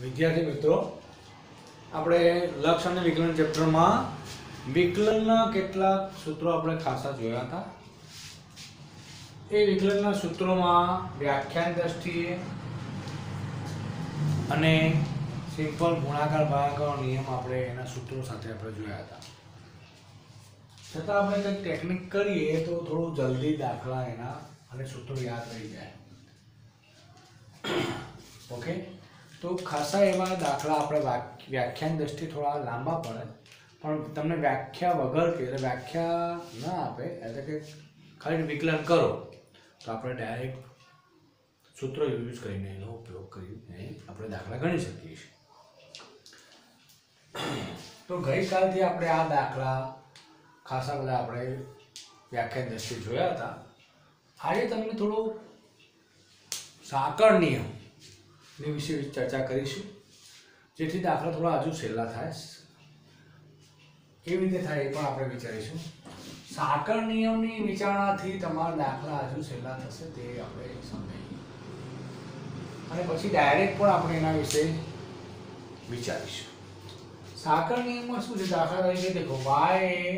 વિદ્યાર્થી મિત્રો, આપણે લક્ષ અને વિકલન ચેપ્ટરમાં વિકલનના કેટલાક સૂત્રો આપણે ખાસા જોયા હતા. એ વિકલનના સૂત્રોમાં વ્યાખ્યાન દ્રષ્ટિએ અને સિમ્પલ ગુણાકાર ભાગાકારનો નિયમ આપણે એના સૂત્રો સાથે આપણે જોયા હતા. છતાં આપણે કંઈક ટેકનિક કરીએ તો થોડું જલ્દી દાખલા એના અને સૂત્રો યાદ રહી જાય. ઓકે, તો ખાસા એવા દાખલા આપણે વ્યાખ્યાન દ્રષ્ટિએ થોડા લાંબા પડે, પણ તમને વ્યાખ્યા વગર કે એટલે વ્યાખ્યા ન આપે એટલે કે ખાલી વિકલન કરો તો આપણે ડાયરેક્ટ સૂત્રો યુઝ કરીને એનો ઉપયોગ કરીને આપણે દાખલા ગણી શકીએ છીએ. તો ગઈકાલથી આપણે આ દાખલા ખાસા બધા આપણે વ્યાખ્યાન દ્રષ્ટિએ જોયા હતા. આજે તમને થોડો સાંકળ નિયમ ની વિશે ચર્ચા કરીશું, જેથી દાખલા થોડા હજુ સહેલા થાય. કેવી રીતે થાય એ પણ આપણે વિચારીશું. સાંકળ નિયમની વિચારણાથી તમારા દાખલા હજુ સહેલા થશે તે આપણે સમજીએ, અને પછી ડાયરેક્ટ પણ આપણે એના વિશે વિચારીશું. સાંકળ નિયમમાં શું છે? દાખલા તરીકે દેખો, y એ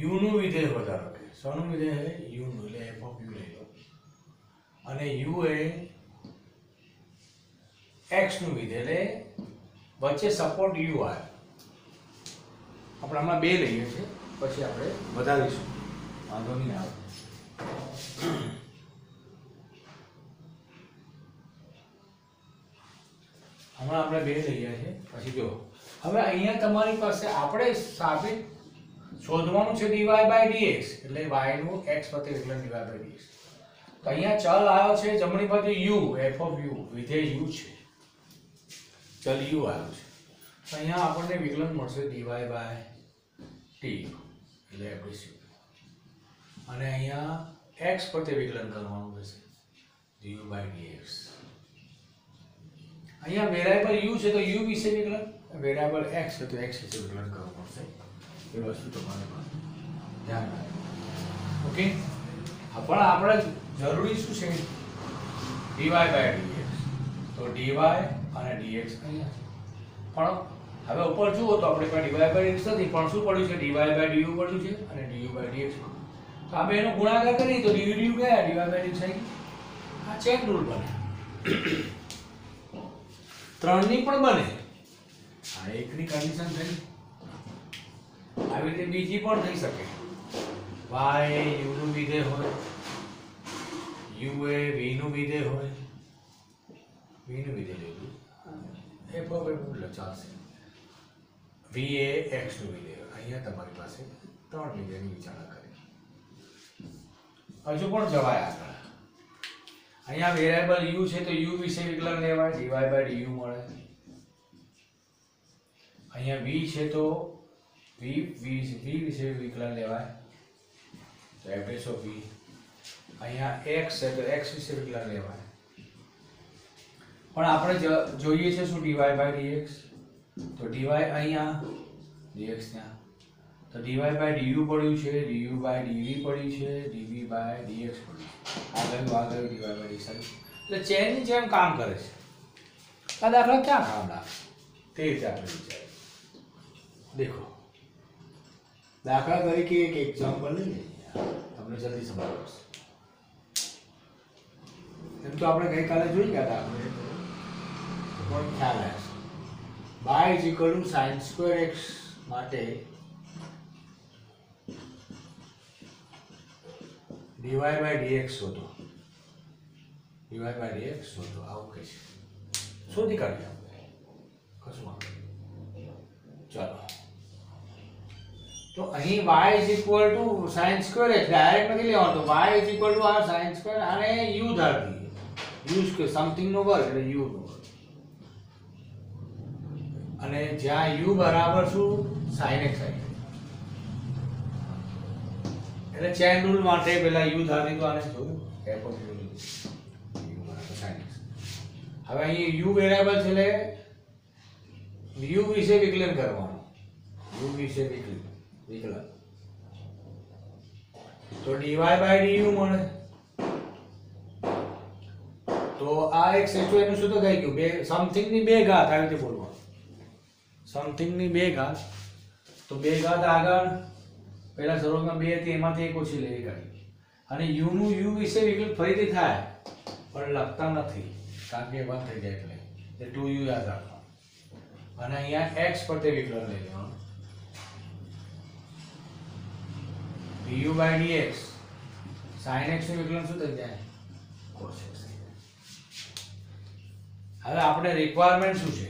u નું વિધેય વધારો કે શેનું વિધેય છે? u નું, એટલે f of u લઈ લો, અને u એ x નું વિધેય, એટલે વચ્ચે સપોર્ટ u આવે. આપણે હમણાં બે લઈએ છીએ, પછી આપણે વધારીશું, વાંધો નહીં આવે. હમણાં આપણે બે લઈએ છીએ, પછી જો હવે અહીંયા તમારી પાસે આપણે સાબિત શોધવાનું છે dy by dx, એટલે y નું x પ્રત્યે વિકલન dy by dx. તો અહીંયા ચલ આવ્યો છે જમણી બાજુ u, f of u, વિધેય u છે, ચલ u આવ્યો છે. તો અહીંયા આપણને વિકલન મળશે dy by t, એટલે FDC. અને અહીંયા x પ્રત્યે વિકલન કરવાનું રહેશે du by dx. અહીંયા વેરિયેબલ u છે તો u વિશે વિકલન, વેરિયેબલ x છે તો x વિશે વિકલન કરવું પડશે. એ વસ્તુ તમારે ધ્યાન રાખો. ઓકે, પણ આપણે જરૂરી શું છે? dy by dx. તો dy અને dx અહીંયા છે, પણ હવે ઉપર જુઓ તો આપણે પાસે dy by dx નથી, પણ શું પડ્યું છે? dy by du પડ્યું છે અને du by dx. તો આ બેનો ગુણાકાર કરીએ તો du ગયા, dy by dx આવી. આ ચેન રૂલ બને. ત્રણની પણ બને. આ એકની કન્ડિશન થઈ, આવી રીતે બીજી પણ થઈ શકે. y એ u નું વિધેય હોય, u એ v નું વિધેય હોય, v નું વિધેય લીધું, f of f ચાલશે. v એ x નું વિધેય. અહીંયા તમારી પાસે ત્રણ વિધેયની વિચારણા કરી. હજુ પણ જવાય આગળ. અહીંયા વેરિયેબલ u છે તો u વિશે વિકલન લેવાય, dy by du મળે. અહીંયા v છે તો v વિશે વિકલન લેવાય, તો f of v. અહીંયા x છે તો x વિશે વિકલન લેવાય. પણ આપણે જોઈએ છે શું? dy by dx. તો dy અહીંયા, dx ત્યાં, તો dy by du પડ્યું છે, du by dv પડ્યું છે, dv by dx પડ્યું. આગળ dy by dx. એટલે ચેનની જેમ કામ કરે છે. આ દાખલા ક્યાં કામ લાગે તે રીતે આપણે વિચારીએ. દેખો, દાખલા તરીકે એક એક્ઝામ્પલ લઈએ, તમને જલ્દી સમજ પડશે. એમ તો આપણે ગઈકાલે જોઈ ગયા હતા, આપણે પણ ખ્યાલ આવશે. y is equal to sin square x માટે dy by dx શોધો. dy by dx શોધો, આવું કહે છે. શોધી કાઢીએ આપણે, કશું વાંધો નહીં. ચાલો, તો અહીં y is equal to sin square x direct નથી લેવાનો. તો y is equal to આ sin square અને u ધાર દઈએ. u સ્ક્વેર સમથિંગ નો વર્ગ એટલે u નો વર્ગ. અને જ્યાં u બરાબર શું? sin x આવી. એટલે ચેન રૂલ માટે પહેલા u ધાર દીધો, આને જોયું f of u લીધું, u બરાબર sin x. હવે અહીં u વેરિયેબલ છે એટલે u વિશે વિકલન કરવાનું. u વિશે વિકલન. તો dy by du મળે. તો તો આ x * એનું શું તો થઈ ગયું બે સમથિંગ ની 2 ઘાત આવી રીતે બોલવાનું સમથિંગ ની 2 ઘાત તો 2 ઘાત આગળ પહેલા શરૂઆતમાં 2 હતી એમાંથી એક ઓછી લઈ કાઢી અને u નું u વિશે વિકલ્પ ફરીથી થાય પણ લખતા નથી કારણ કે વાત થઈ જાય એટલે 2u યાદ રાખવાનું અને અહીંયા x પર તે વિકલન લઈ લેવાનું du/dx sin x નું વિકલન શું થઈ જાય cos x હવે આપણે રિક્વાયરમેન્ટ શું છે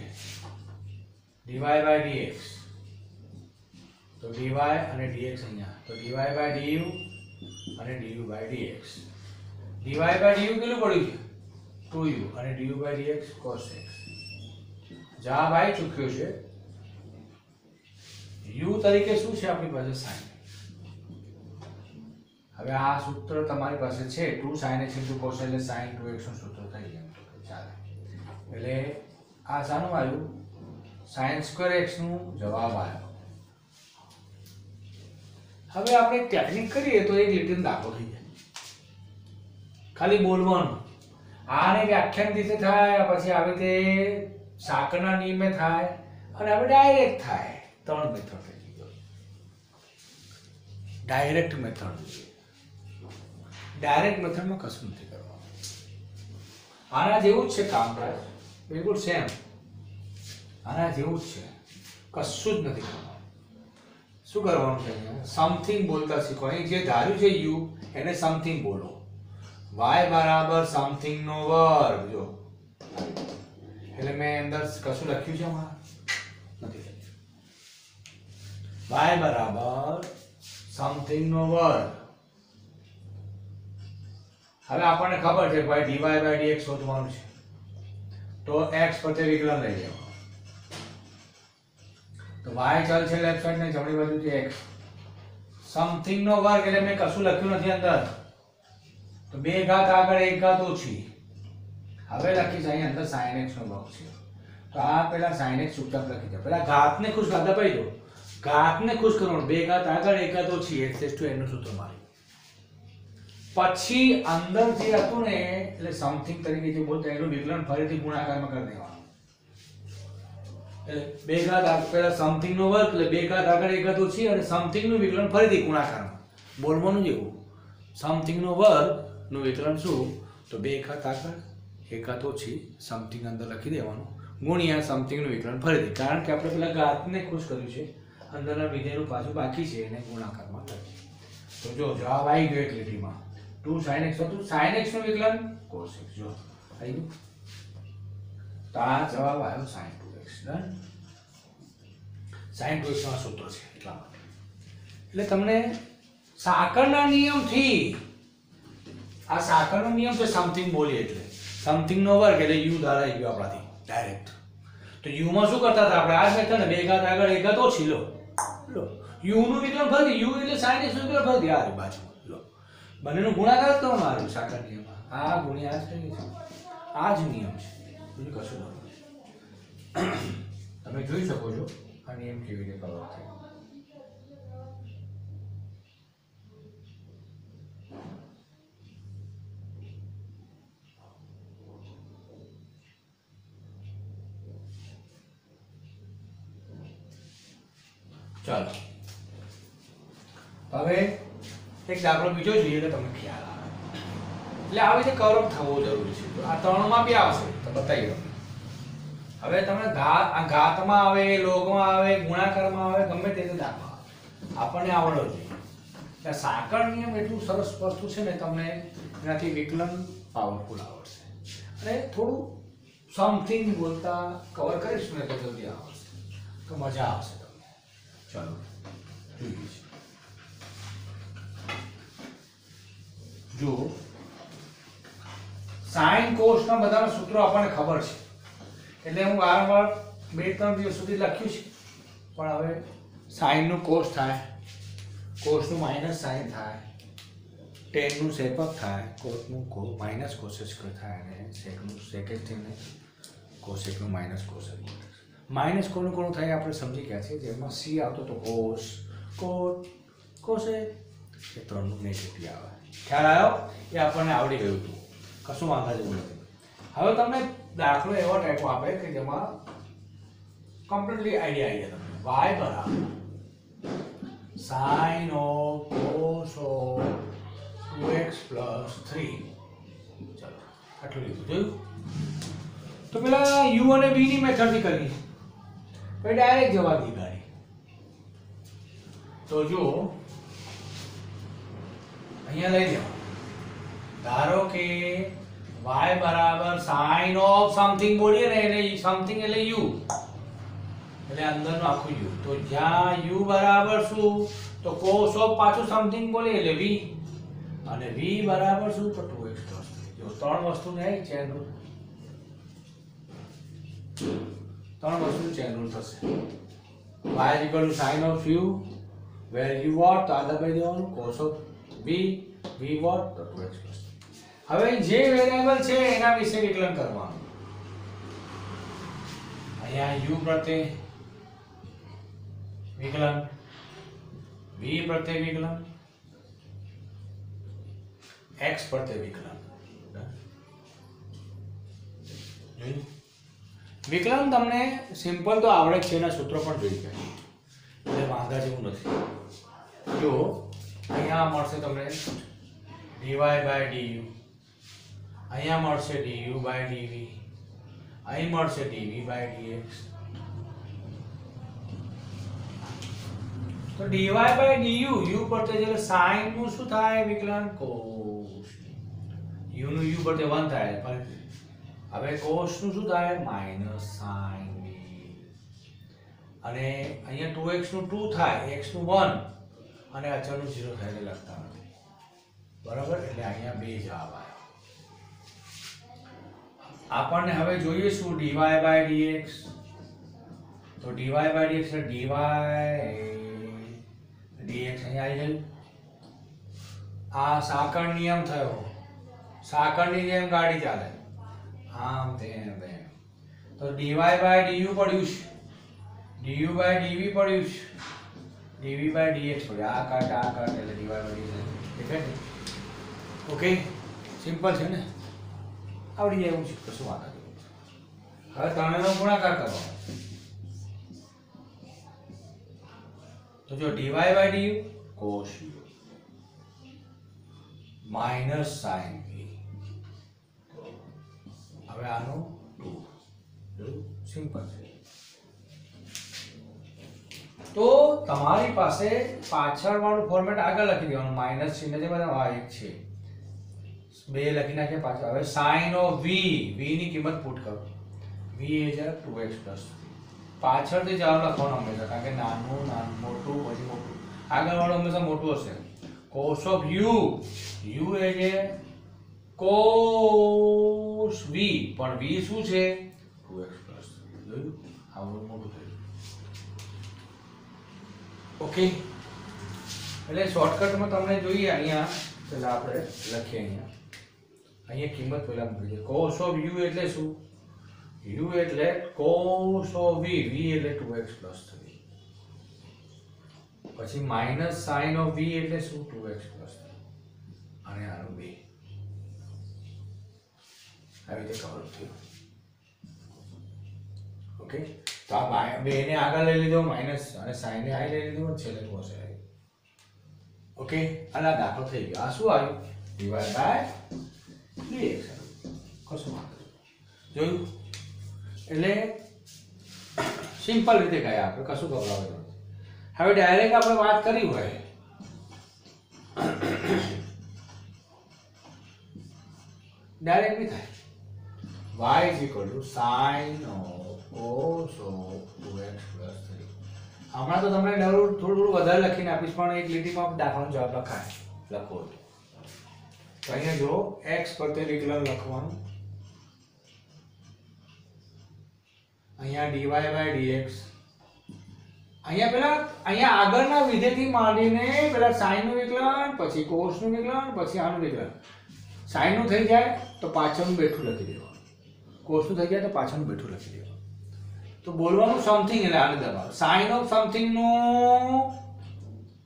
dy/dx તો dy અને dx અહીંયા તો dy/du અને du/dx dy/du કેટલું પડ્યું છે 2u અને du/dx cos x જવાબ આવી ચૂક્યો છે u તરીકે શું છે આપણી પાસે sin હવે આ સૂત્ર તમારી પાસે છે 2 sin x * cos એટલે sin 2x નું સૂત્ર થઈ ગયું ચાલે એટલે આ શાનું આવ્યું sin² x નું જવાબ આવ્યો હવે આપણે ટેકનિક કરીએ તો એક લીટીનો દાખલો થઈ જાય ખાલી બોલવાનું આને વ્યાખ્યાન રીતે થાય પછી આવી રીતે સાંકળના નિયમે થાય અને હવે ડાયરેક્ટ થાય ત્રણ મેથડ થઈ ગયો ડાયરેક્ટ મેથડ ડાયરેક્ટ મેથડમાં કશું નથી કરવાનું આના જેવું જ છે કામકાજ બિલકુલ સેમ આના જેવું જ છે કશું જ નથી કરવાનું શું કરવાનું છે સમથિંગ બોલતા શીખો અહીં જે ધાર્યું છે u એને સમથિંગ બોલો y = સમથિંગ નો વર્ગ જો એટલે મેં અંદર કશું લખ્યું છે આમાં નથી લખ્યું y = સમથિંગ નો વર્ગ હવે આપણને ખબર છે ભાઈ dy/dx શોધવાનું છે તો x પર તે વિકલન લઈ લેવાનું તો y ચલ છે લેફ્ટ સાઈડ ને જમણી બાજુથી x સમથિંગ નો વર્ગ એટલે મેં કશું લખ્યું નથી અંદર તો 2 ઘાત આગળ 1 ઘાત ઓછી હવે લખીશ અહીં અંદર sin x નો વર્ગ છે તો આ પેલા sin x ચૂપચાપ લખી દો પેલા ઘાતને ખુશ કરતા પડી દો ઘાતને ખુશ કરવાનું 2 ઘાત આગળ 1 ઘાત ઓછી x * n નું સૂત્ર મારી પછી અંદર જે હતું ને એટલે સમથિંગ તરીકે જે બોલતા એનું વિકલન ફરીથી ગુણાકારમાં કરી દેવાનું એટલે 2 ઘાત પહેલા સમથિંગ નો વર્ગ એટલે 2 ઘાત આગળ 1 ઘાત ઓછી અને સમથિંગ નું વિકલન ફરીથી ગુણાકારમાં બોલવાનું જેવું સમથિંગ નો વર્ગ નું વિકલન શું તો 2 ઘાત આગળ 1 ઘાત ઓછી સમથિંગ અંદર લખી દેવાનું ગુણ્યા સમથિંગ નું વિકલન ફરીથી કારણ કે આપણે પેલા ઘાતને ખુશ કર્યું છે અંદરના વિધેયનું પાછું બાકી છે એને ગુણાકારમાં લખીએ તો જો જવાબ આવી ગયો એક લીટીમાં 2 sin x હતું sin x નું વિકલન cos x જો આવ્યું તો આ જવાબ આવ્યો sin 2x done sin 2x નો સૂત્ર છે એટલા માટે એટલે તમને સાંકળના નિયમથી આ સાંકળનો નિયમ છે સમથિંગ બોલીએ એટલે સમથિંગ નો વર્ગ એટલે u દ્વારા આવી ગયો આપણાથી ડાયરેક્ટ તો u માં શું કરતા હતા આપણે આ જ મેથડ ને 2 ઘાત આગળ 1 ઘાત ઓછી લો u નું વિકલન ફરી u એટલે sin x નું વિકલન ફરી આ બાજુ લો બંનેનો ગુણાકાર કરવામાં આવ્યો સાંકળ નિયમમાં આ ગુણ્યા જ થઈ છે આ જ નિયમ છે બીજું કશું નથી તમે જોઈ શકો છો આ નિયમ કેવી રીતે કરવો છે ચાલો હવે એક દાખલો બીજો જોઈએ તો તમને ખ્યાલ આવે એટલે આવી રીતે કર્વ થવો જરૂરી છે આ ત્રણમાં બી આવશે તો બતાવી દો હવે તમને ઘાતમાં આવે લોગમાં આવે ગુણાકારમાં આવે ગમે તે દાખલો આપણને આવડવો જોઈએ એટલે સાંકળ નિયમ એટલું સરસ વસ્તુ છે ને તમને એનાથી વિકલન પાવરફુલ આવડશે અને થોડું સમથિંગ બોલતા કવર કરીશું ને તો જલ્દી આવડશે તો મજા આવશે તમને ચાલો જોઈએ જો sin cos ના બધાના સૂત્રો આપણને ખબર છે એટલે હું વારંવાર 2-3 દિવસ સુધી લખ્યું છે પણ હવે sin નું cos થાય cos નું માઈનસ sin થાય tan નું sec થાય cos નું માઈનસ cos સ્ક્વેર થાય અને sec નું sec થઈને cosec નું માઈનસ cosec માઈનસ કોનું કોનું થાય આપણે સમજી ગયા છે જેમાં c આવતો તો cos cot cosec એ ત્રણનું નેગેટિવ આવે ખ્યાલ આવ્યો એ આપણને આવડી ગયું હતું કશું વાંધા જેવું નથી હવે તમને દાખલો એવો ટાઈપો આપે કે જેમાં કમ્પ્લીટલી આઈડિયા આવી જાય તમને y બરાબર sin of cos of 2x plus 3 ચલો આટલું લીધું જોયું તો પેલા u અને v ની મેથડથી કરી પછી ડાયરેક્ટ જવાબ નીકાળી તો જો અહીંયા લઈ જાઓ ધારો કે y બરાબર sin of something બોલીએ ને એટલે something એટલે u એટલે અંદરનું આખું u તો જ્યાં u બરાબર શું તો cos of પાછું something બોલીએ એટલે v અને v બરાબર શું તો 2x plus 3 જો ત્રણ વસ્તુ ને ચેન રૂલ થશે y is equal to sin of u where u what તો આગળ કહી દેવાનું cos of v what તો 2x plus 3 હવે જે વેરિયેબલ છે એના વિશે વિકલન કરવાનું અહીંયા u પ્રત્યે વિકલન v પ્રત્યે વિકલન x પ્રત્યે વિકલન વિકલન તમને સિમ્પલ તો આવડે છે એના સૂત્રો પણ જોઈ ગયા એટલે વાંધા જેવું નથી જો અહીંયા મળશે તમને dy by du અહીંયા મળશે du by dv અહીં મળશે dv by dx તો dy by du u પરથી એટલે sin નું શું થાય વિકલન cos u નું u પરથી 1 થાય પણ હવે cos નું શું થાય માઈનસ sin v અને અહીંયા 2x નું 2 થાય x નું 1 અને અચળ નું 0 થાય એટલે લખતા નથી બરાબર એટલે અહીંયા બે જવાબ આવ્યો આપણને હવે જોઈએ શું dy by dx તો dy by dx એટલે dy dx અહીંયા આવી ગયું આ સાંકળ નિયમ થયો સાંકળની જેમ ગાડી ચાલે આમ તેમ તેમ તો dy by du પડ્યું છે du by dv પડ્યું છે dv by dx પડ્યું આ કાટ એટલે dy by dx દેખાય ને ઓકે સિમ્પલ છે ને આવડી જાય એવું છે કશું વાંધો નહીં હવે ત્રણેયનો ગુણાકાર કરવાનો તો જો dy by du cos u minus sin v હવે આનું 2 સિમ્પલ છે તો તમારી પાસે પાછળ વાળું ફોર્મેટ આગળ લખી દેવાનું માઈનસ ચિહ્ન જે બધા આ એક છે બે લખી નાખે પાછળ હવે sin of v ની કિંમત પુટ કરો v is 2x plus 3 પાછળથી જવાબ લખવાનો હંમેશા કારણ કે નાનું મોટું પછી મોટું આગળ વાળું હંમેશા મોટું હશે cos of u is cos v પણ v શું છે 2x plus 3 જોયું આવડું મોટું થયું ઓકે એટલે શોર્ટકટમાં તમને જોઈએ અહીંયા પેલા આપણે લખીએ અહીંયા કિંમત પહેલા મૂકી દે cos of u એટલે શું u એટલે cos of v એટલે 2x plus 3 પછી માઈનસ sin of v એટલે શું 2x plus 3 અને આનું 2 આવી રીતે કવર થયું ઓકે તો આ બે ને આગળ લઈ લીધો માઈનસ અને sin ને આ લઈ લીધો છેલ્લે cos આવી ઓકે અને આ દાખલો થઈ ગયો આ શું આવ્યું dy by dx કશું વાંધો જોયું એટલે સિમ્પલ રીતે ગયા આપણે કશું ગભરાવું નથી હવે ડાયરેક્ટ આપણે વાત કરી હોય ડાયરેક્ટ નહીં થાય y is equal to sin of cos of 2x plus 3 હમણાં તો તમને થોડું વધારે લખીને આપીશ પણ એક લીટીમાં દાખલાનો જવાબ લખાય લખો તો અહીંયા જો x પ્રત્યે વિકલન લખવાનું અહીંયા dy by dx અહીંયા આગળના વિધેયથી માંડીને પેલા sin નું વિકલન પછી cos નું વિકલન પછી આનું વિકલન sin નું થઈ જાય તો પાછળનું બેઠું લખી દેવાનું cos નું થઈ જાય તો પાછળનું બેઠું લખી દેવાનું તો બોલવાનું સમથિંગ એટલે આને દબાવો sin of something નું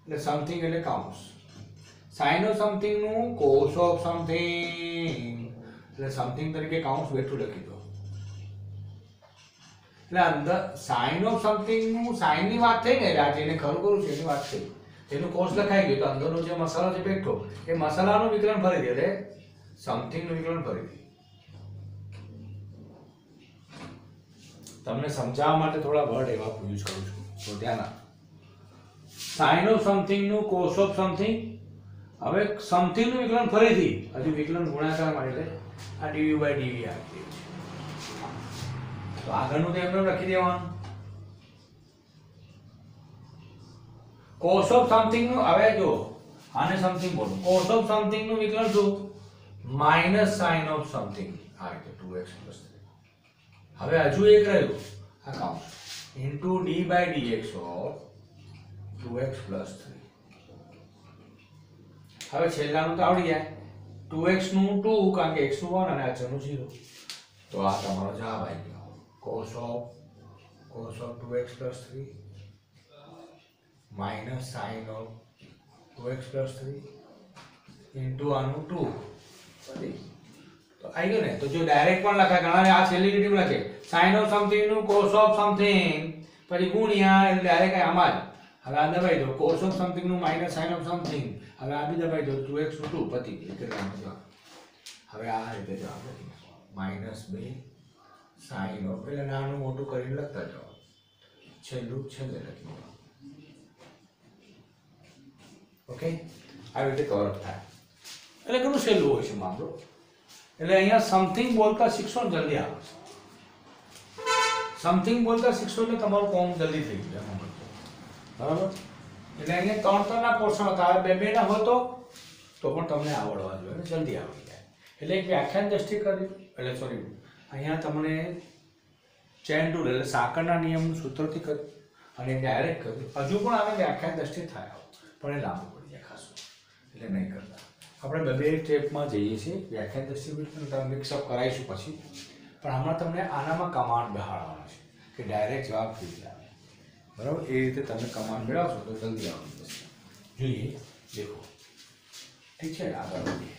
એટલે સમથિંગ એટલે કૌંસ sin of something નું cos of something એટલે સમથિંગ તરીકે કાઉન્સ બેઠું લખી દો. એટલે અંદર સાઇન ઓફ સમથિંગ નું સાઇન ની વાત થઈ ને, આ જેને ખરું કરું છે એની વાત થઈ, એનું કોર્સ લખાઈ ગયો, તો અંદરનો જે મસાલો છે બેઠો એ મસાલાનું વિકલન ફરી દે, એટલે સમથિંગ નું વિકલન ફરી દે. તમને સમજાવવા માટે થોડા વર્ડ એવા યુઝ કરું છું, તો ધ્યાન આપો. સાઇન ઓફ સમથિંગ નું કોસ ઓફ સમથિંગ. હવે સમથિંગ નું વિકલન ફરીથી હજુ વિકલન ગુણાકાર માટે એટલે આ dv by dv આપી છે, તો આગળનું તો એમને લખી દેવાનું. કોસ ઓફ સમથિંગ નું, હવે જો આને સમથિંગ બોલો, કોસ ઓફ સમથિંગ નું વિકલન શું? માઈનસ સાઇન ઓફ સમથિંગ, આ રીતે 2x + 3. હવે હજુ એક રહ્યું આ કાઉન્સ into d by dx of 2x + 3. હવે છેલ્લાનું તો આવડી જાય, 2x નું 2 કારણ કે x નું 1 અને h નું 0, તો આ તમારો જવાબ આવી ગયો. cos of 2x + 3 minus sin of 2x + 3 into આનું 2. તો આવી ગયો ને. તો જો ડાયરેક્ટ પણ લખાય, ઘણા આ છેલ્લી લીટીમાં લખે sin of something નું cos of something પછી ગુણ્યા, એટલે ડાયરેક્ટ આમાં જ. હવે આ દબાઈ દો, cos of something નું minus sin of something, હવે આ બી દબાઈ દો, 2x નું 2 પતી ગયું કેટલાનો જવાબ. હવે આ રીતે જવાબ લખી -2 sin of, એટલે નાનું મોટું કરીને લખતા જાઓ, છેલ્લે લખી દો. ઓકે, આવી રીતે કવર થાય. એટલે ઘણું સહેલું હોય છે મામલો. એટલે અહીંયા સમથિંગ બોલતા શીખશો ને જલ્દી આવે. સમથિંગ બોલતા શીખશો એટલે તમારું કામ જલ્દી થઈ જાય, બરાબર. એટલે અહીંયા 3 પોર્શન હતા, હવે 2 ના હોય તો પણ તમને આવડવા જોઈએ, જલ્દી આવડી જાય. એટલે એક વ્યાખ્યાન દ્રષ્ટિ કર્યું, એટલે સોરી અહીંયા તમને ચેન રૂલ એટલે સાંકળના નિયમનું સૂત્રથી કર્યું અને ડાયરેક્ટ કર્યું. હજુ પણ આવે વ્યાખ્યાન દ્રષ્ટિ થાય, પણ એ લાંબુ પડી જાય ખાસું, એટલે નહીં કરતા. આપણે બે સ્ટેપમાં જઈએ છીએ, વ્યાખ્યાન દ્રષ્ટિ મિક્સઅપ કરાવીશું પછી, પણ હમણાં તમને આનામાં કમાન્ડ બહાડવાનો છે કે ડાયરેક્ટ જવાબ થઈ જાય, બરાબર. એ રીતે તમે કમાન્ડ મેળવશો તો જલ્દી આવડી જશે. જોઈએ, દેખો, ઠીક છે. આગળ વધીએ.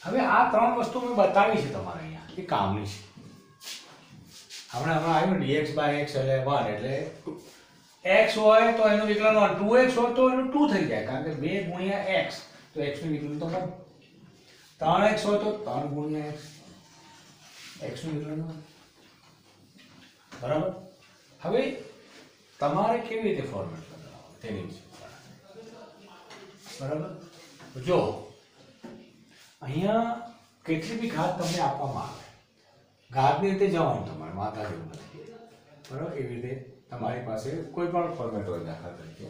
હવે આ 3 વસ્તુ મેં બતાવી છે તમારે અહીંયા, એ કામની છે. હમણાં આવ્યું dx by x એટલે 1, એટલે x હોય તો એનું વિકલન 1, 2x હોય તો એનું 2 થઈ જાય, કારણ કે 2 ગુણ્યા x, તો x નું વિકલન તો 1. 3x હોય તો 3 ગુણ્યા x નું વિકલન 1, બરાબર. હવે તમારે કેવી રીતે ફોર્મેટ કરવાનું તેની વિશે, બરાબર. જો અહીંયા કેટલી બી ઘાત તમને આપવામાં આવે, ઘાતની રીતે જવાનું તમારે, માતા જેવું નથી, બરાબર. એવી રીતે તમારી પાસે કોઈ પણ ફોર્મેટ હોય, દાખલા તરીકે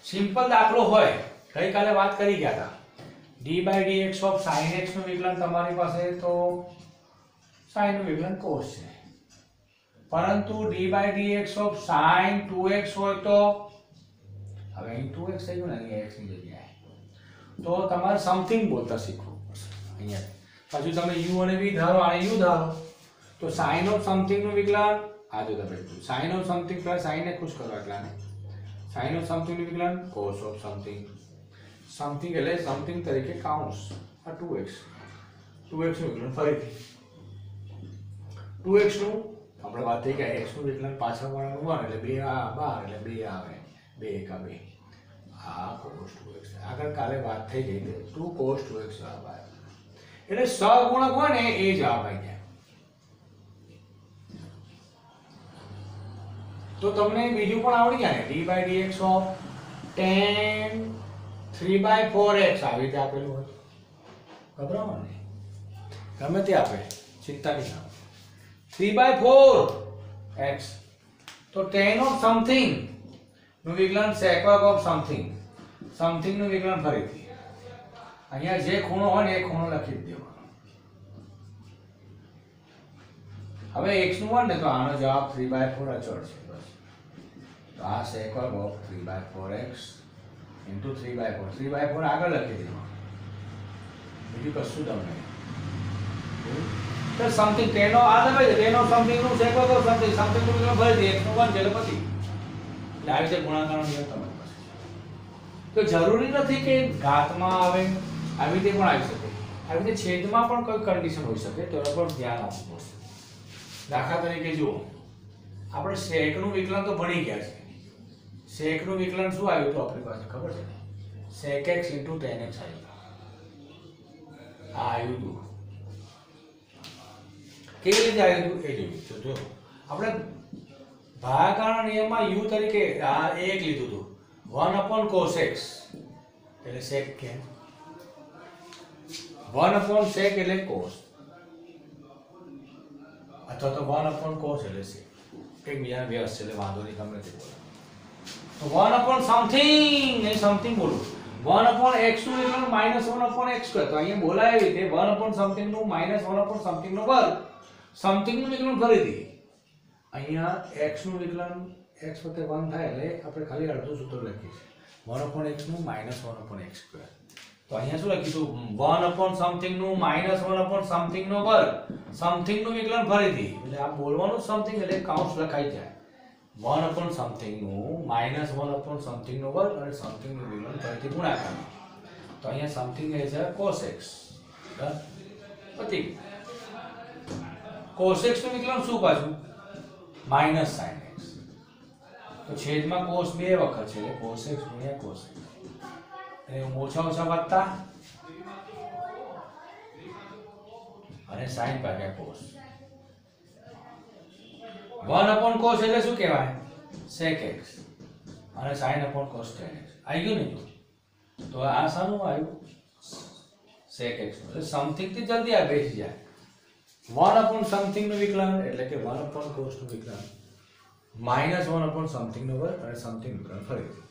સિમ્પલ દાખલો હોય, ગઈકાલે વાત કરી ગયા હતા, d by dx of sin x નું વિકલન તમારી પાસે તો sin નું વિકલન cos છે, પરંતુ d by dx of sin 2x હોય તો હવે અહીં 2x થઈ ગયું ને, અહીં x ની જગ્યાએ, તો તમારે સમથિંગ બોલતા શીખવું પડશે. અહીંયા પાછું તમે u અને v ધારો, આને u ધારો, તો sin of something નું વિકલન આ જો તમે sin of something plus sin ને ખુશ કરો, એટલે sin of something નું વિકલન cos of something. સમથિંગ એટલે સમથિંગ તરીકે કાઉન્સ આ 2x નું વિકલન ફરીથી 2x નું આપણે વાત થઈ ગયા, x નું વિકલન પાછળ વાળાનું 1 એટલે 2 આ 12 એટલે 2 આવે, 2 એકા 2, આ cos 2x. આગળ કાલે વાત થઈ ગઈ 2 cos 2x જવાબ આવે, એટલે સહગુણક હોય ને એ જવાબ આવી જાય. તો તમને બીજું પણ આવડી જાય ને, d by dx of tan 3/4x આવી રીતે આપેલું હોય, ગભરાવાનું નહીં, ગમે તે આપે, ચિંતા નહીં આવે. 3/4x, તો tan of something નું વિકલન sec of something, સમથિંગ નું વિકલન ફરીથી અહીંયા જે ખૂણો હોય ને એ ખૂણો લખી દેવાનો. હવે x નું 1 ને તો આનો જવાબ 3/4 અચળ છે, બસ. તો આ sec of 3/4x into 3/4 આગળ લખી દેવાનું. બીજું કશું જ નહીં. તો સમથિંગ તેનો આ દબાઈ દે, તેનો સમથિંગ નું સેકો તો સમથિંગ નું વિકલન ભરી દે, x નું 1 એટલે પછી. એટલે આવી રીતે ગુણાકારનો નિયમ તમારી પાસે. તો જરૂરી નથી કે ઘાતમાં આવે, આવી રીતે પણ આવી શકે. આવી રીતે છેદમાં પણ કોઈ કન્ડિશન હોઈ શકે, તો એના પર ધ્યાન આપવું પડશે. દાખલા તરીકે જુઓ, આપણે સેકનું વિકલન તો ભણી ગયા છે. સેકનું વિકલન શું આવ્યું તો આપણી પાસે ખબર છે? sec x * tan x આવ્યું. આ આવ્યું હતું. કેવી રીતે આવ્યું હતું એ જોયું. તો જો આપણે ભાગાકારના નિયમમાં u તરીકે આ એક લીધું હતું, 1 cos x એટલે sec કેમ 1 sec એટલે cos, અથવા તો 1 cos એટલે sec. એક બીજાને વ્યસ્ત છે એટલે વાંધો નહીં, ગમે તે બોલો. તો 1 સમથિંગ નહીં, સમથિંગ બોલું 1 x નું વિકલન -1 x સ્ક્વેર. તો અહીંયા બોલાય એવી રીતે 1 સમથિંગ નું -1 સમથિંગ નો વર્ગ, સમથિંગ નું વિકલન કરી દઈએ. અહીંયા x નું વિકલન x વત્તે 1 થાય એટલે આપણે ખાલી અડધું સૂત્ર લખીએ છીએ 1 x નું -1 x સ્ક્વેર. તો અહીંયા શું લખીશું? 1 સમથિંગ નું -1 સમથિંગ નો વર્ગ, સમથિંગ નું વિકલન ફરી દઈએ. એટલે આ બોલવાનું સમથિંગ એટલે કૌંસ લખાઈ જાય 1 સમથિંગ નું -1 સમથિંગ નો વર્ગ અને સમથિંગ નું વિકલન ફરીથી ગુણાકાર. તો અહીંયા સમથિંગ એ છે cos x. પછી cos x નું વિકલન શું પાછું? -sin x. તો છેદમાં cos બે વખત છે એટલે cos x * cos x. અને ઓછા ઓછા વત્તા અને sin ભાગ્યા cos. 1 cos એટલે શું કહેવાય? sec x અને sin cos tan x. આવી ગયું ને? તો આ શાનું આવ્યું? sec x. એટલે સમથિંગ થી જલ્દી આ બેસી જાય. 1 સમથિંગ નું વિકલન એટલે કે 1 cos નું વિકલન, -1 સમથિંગ નો વર્ગ અને સમથિંગ નું વિકલન ફરીથી.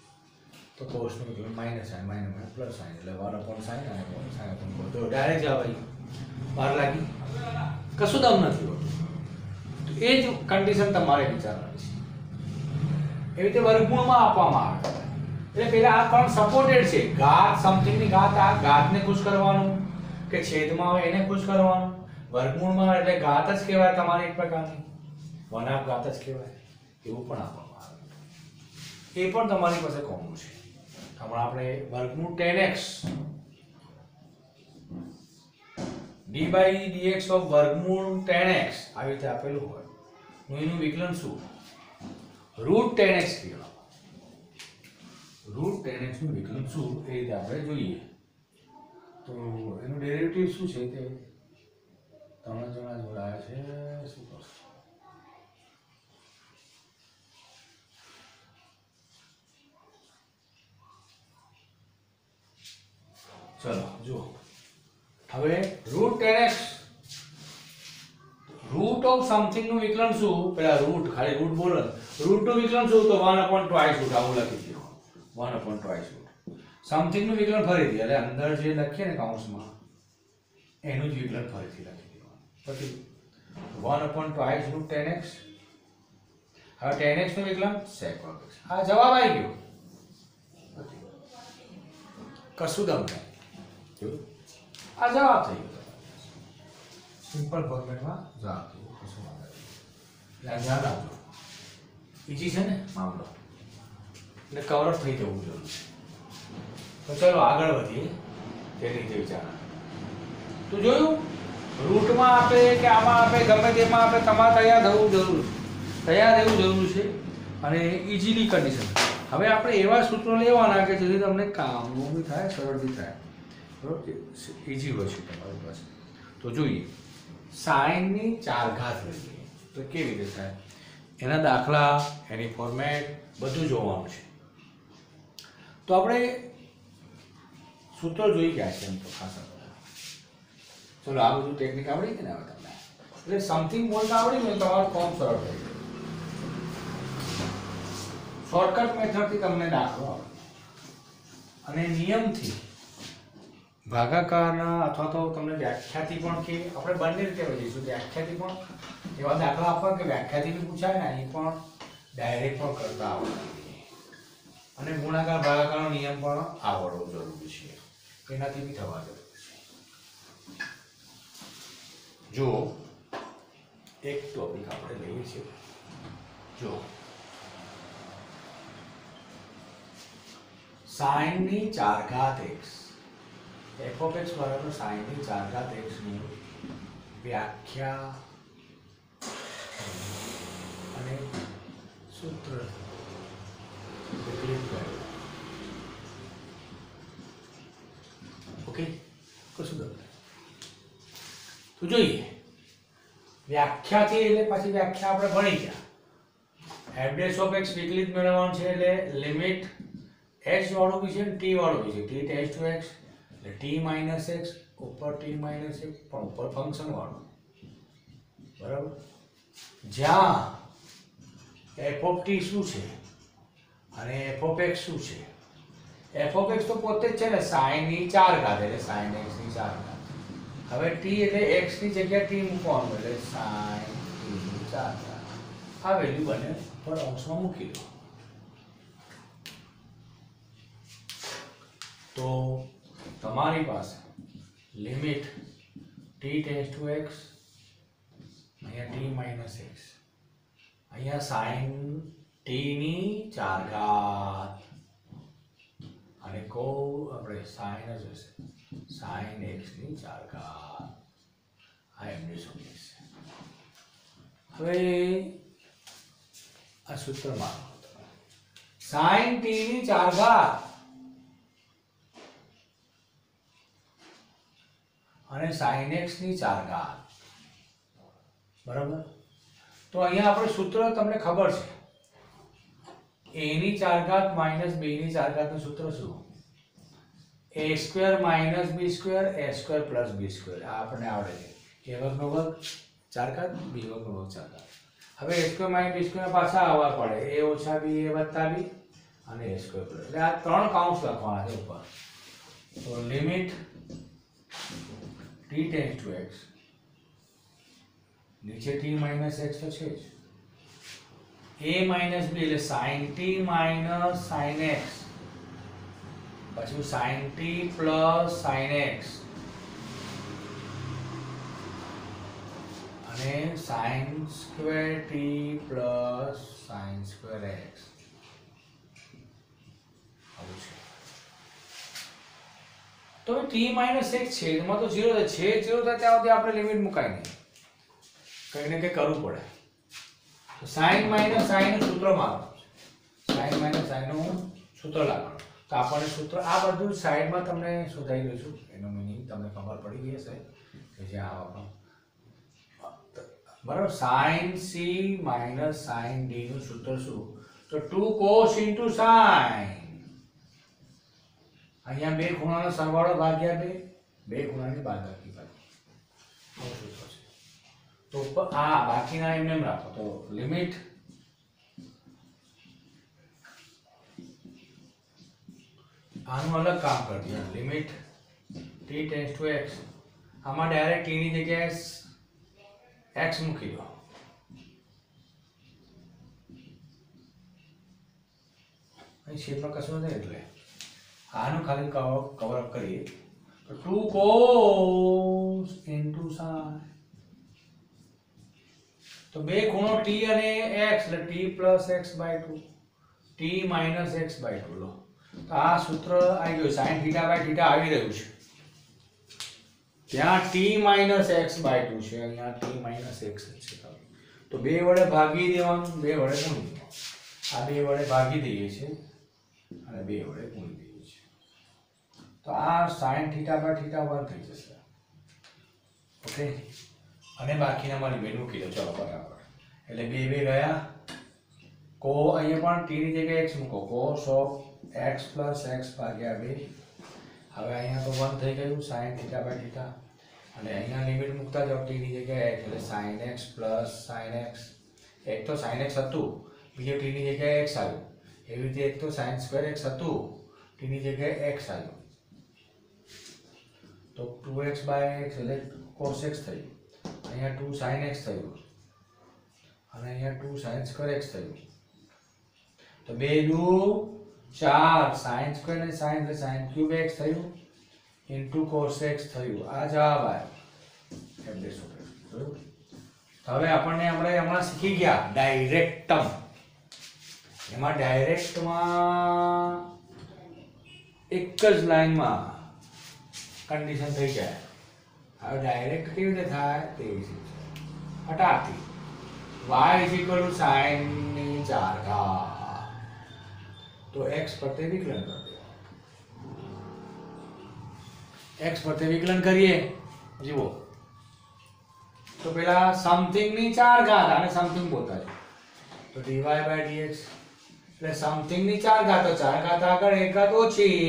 તો cos નું વિકલન -sin -sin એટલે 1 sin અને sin cos. તો ડાયરેક્ટ જવાબ આવી. વાર લાગી? કશું દમ નથી હોતું. તો એ જ કન્ડિશન તમારે વિચારવાની છે. એવી રીતે વર્ગમૂળમાં આપવામાં આવે એટલે પેલા આ પણ સપોર્ટેડ છે. ઘાત સમથિંગ ની ઘાત, આ ઘાતને ખુશ કરવાનું કે છેદમાં હોય એને ખુશ કરવાનું. વર્ગમૂળમાં એટલે ઘાત જ કહેવાય તમારી એક પ્રકારની, વનાપ ઘાત જ કહેવાય. એવું પણ આપવામાં આવે. એ પણ તમારી પાસે કોમન છે. હમણાં આપણે વર્ગમૂળ tan x d/dx ઓફ વર્ગમૂળ tan x આવી રીતે આપેલું હોય એનું વિકલન શું? √tan x કહેવાય. √tan x નું વિકલન શું એ રીતે આપણે જોઈએ. તો એનું ડેરિવેટિવ શું છે તે ત્રણ જણા જોડાયા છે. શું કરશું? ચલો જુઓ. હવે √tan x root of something નું વિકલન શું? પેલા રૂટ ખાલી રૂટ બોલો. રૂટ નું વિકલન શું? તો 1/2 રૂટ આવું લખી દો. 1/2 રૂટ. સમથિંગ નું વિકલન ફરીથી એટલે અંદર જે લખીએ ને કૌંસમાં એનું જ વિકલન ફરીથી લખી દેવાનું. પછી 1/2 રૂટ tan x. હવે tan x નું વિકલન sec x. આ જવાબ આવી ગયો. કશું દમ નહીં. આ જવાબ થઈ ગયો. સિમ્પલ ફોર્મેટમાં જવાબ થઈ ગયો. કશું વાંધો નહીં. ધ્યાન રાખજો. ઈજી છે ને મામલો, એટલે કવર અપ થઈ જવું જરૂરી છે. તો ચલો આગળ વધીએ. તેની રીતે વિચાર તો જોયું. રૂટમાં આપે કે આમાં આપે, ગમે તેમાં આપે, તમારે તૈયાર થવું જરૂર છે. તૈયાર રહેવું જરૂરી છે અને ઇઝીલી કન્ડિશન. હવે આપણે એવા સૂત્રો લેવાના કે જેથી તમને કામનું બી થાય, સરળ બી થાય. બરોબર? ઇઝી હોય છે તમારી પાસે. તો જોઈએ. સાઈનની 4 ઘાત લઈએ તો કેવી રીતે થાય એના દાખલા, એની ફોર્મેટ બધું જોવાનું છે. તો આપણે સૂત્રો જોઈ ગયા છે એમ તો ખાસ. ચલો આ બધું ટેકનિક આવડી ગઈ ને હવે તમને. એટલે સમથિંગ બોલતા આવડી ગયું તમારું ફોર્મ સરળ થઈ ગયું. શોર્ટકટ મેથડથી તમને દાખલો આવડે અને નિયમથી ભાગાકારના અથવા તો તમને વ્યાખ્યાથી પણ કે આપણે બંને રીતે વધીશું. વ્યાખ્યાથી પણ એવા દાખલા આપવા કે વ્યાખ્યાથી બી પૂછાય ને અહીં પણ ડાયરેક્ટ પણ કરતા આવડે. અને ગુણાકાર ભાગાકારનો નિયમ પણ આવડવો જરૂરી છે. એનાથી બી થવા જરૂરી છે. જો એક ટોપિક આપણે લઈએ છીએ, જો sin ની 4 ઘાત x f of x બરાબર sin ની 4 ઘાત x નું વ્યાખ્યા અને સૂત્ર વિકલિત કર્યું. ઓકે, કશું દો તો જોઈએ વ્યાખ્યાથી એટલે પછી વ્યાખ્યા આપણે ભણી ગયા. f dash of x વિકલિત મેળવવાનું છે એટલે લિમિટ x વાળું બી છે ને t વાળું બી છે. t ટેન્ડ્સ ટુ x એટલે t માઇનસ x ઉપર t માઇનસ x પણ ઉપર ફંક્શન વાળું, બરાબર. જ્યાં f of t શું છે અને f of x શું છે. f of x તો પોતે જ છે ને sin ની 4 ઘાત એટલે sin x ની 4 ઘાત. હવે t એટલે x ની જગ્યાએ t મૂકવાનું એટલે sin t ની 4 ઘાત. આ વેલ્યુ બને પર અંશમાં મૂકી દો તો તમારી પાસે limit t tends to x, અહીંયા t માઇનસ x, અહીંયા sin t ની 4 ઘાત અને કો આપણે sin જ હશે sin x ની 4 ઘાત. આ એમની સમીકરણ છે. હવે આ સૂત્રમાં sin t ની 4 ઘાત અને sin x ની 4 ઘાત, બરાબર. તો અહીંયા આપણે સૂત્ર તમને ખબર છે a ની 4 ઘાત માઇનસ b ની 4 ઘાત નું સૂત્ર શું? a square minus b square a square plus b square. આ આપણને આવડે છે. a વર્ગનો વર્ગ 4 ઘાત b વર્ગનો વર્ગ 4 ઘાત. હવે a square minus b square પાછા આવવા પડે a ઓછા b a વત્તા b અને a સ્ક્વેર પ્લસ. એટલે આ ત્રણ કાઉન્સ લખવાના છે ઉપર. તો limit t tends to x, નીચે t માઇનસ x તો છે જ, a માઇનસ b એટલે sin t minus sin x, પછી sin t plus sin x અને sin square t plus sin square x. આવું છે. તો t માઇનસ x છેદમાં તો 0 છે, 0 થાય ત્યાં સુધી આપણે લિમિટ મુકાય નહીં, કંઈ ને કંઈ કરવું પડે. તો sin માઇનસ sin નું સૂત્ર મારો, sin માઇનસ sin નું સૂત્ર લાગવાનું. તો આપણે સૂત્ર આ બધું સાઈડમાં તમને શોધાઈ દઈશું, એનો મીનિંગ તમને ખબર પડી ગઈ હશે કે જે આ બરાબર. sin c minus sin d નું સૂત્ર શું? તો 2 cos into sin. અહીંયા બે ખૂણાનો સરવાળો ભાગ્યા બે ખૂણાની બાદબાકી ભાગ્યા. આવું સૂત્ર છે. તો આ બાકીના એમને એમ રાખો. તો લિમિટ આનું અલગ કામ કરી દો. Limit t tends to x, આમાં ડાયરેક્ટ t ની જગ્યાએ x મૂકી દો. અહીં શેપમાં કશું નથી એટલે આનું ખાલી કવર અપ કરીએ તો 2 cos into sin. તો બે ખૂણો t અને x એટલે t plus x by 2 t minus x by 2 લો. તો આ સૂત્ર આવી ગયું sin theta by theta આવી રહ્યું છે. ત્યાં t minus x by 2 છે, અહીંયા t minus x છે. તો બે વડે ભાગી દેવાનું, બે વડે ગુણી દેવાનું. આ બે વડે ભાગી દઈએ છીએ અને બે વડે ગુણી દઈએ છીએ. તો આ sin theta by theta 1 થઈ જશે. ઓકે, અને બાકીના મારી બે મૂકી દો. ચલો બરાબર. એટલે બે બે ગયા. કો અહીંયા પણ t ની જગ્યાએ x મૂકો. cos of x plus x ભાગ્યા 2. હવે અહીંયા તો 1 થઈ ગયું sin theta by theta. અને અહીંયા લિમિટ મૂકતા જાવ t ની જગ્યાએ x એટલે sin x plus sin x. એક તો sin x હતું, બીજો t ની જગ્યાએ x આવ્યું. એવી રીતે એક તો sin square x હતું, t ની જગ્યાએ x આવ્યું. તો 2x by x એટલે cos x થયું. અહીંયા 2 sin x થયું અને અહીંયા 2 sin square x થયું. તો 2 દુ 4 sin square ને sin એટલે sin cube x થયું into cos x થયું. આ જવાબ આવ્યો. તો હવે આપણે હમણાં શીખી ગયા ડાયરેક્ટમ. એમાં ડાયરેક્ટમાં એક જ લાઈનમાં કન્ડિશન થઈ જાય. હવે ડાયરેક્ટ કેવી રીતે થાય તે વિશે હટાતી y sin ની 4 ઘાત તો x પ્રત્યે વિકલન કરી દો. x પ્રત્યે વિકલન કરીએ જુઓ તો પેલા સમથિંગ ની 4 ઘાત અને સમથિંગ બોલતા છે તો dy by dx એટલે સમથિંગ ની 4 ઘાત તો 4 ઘાત આગળ 1 ઘાત ઓછી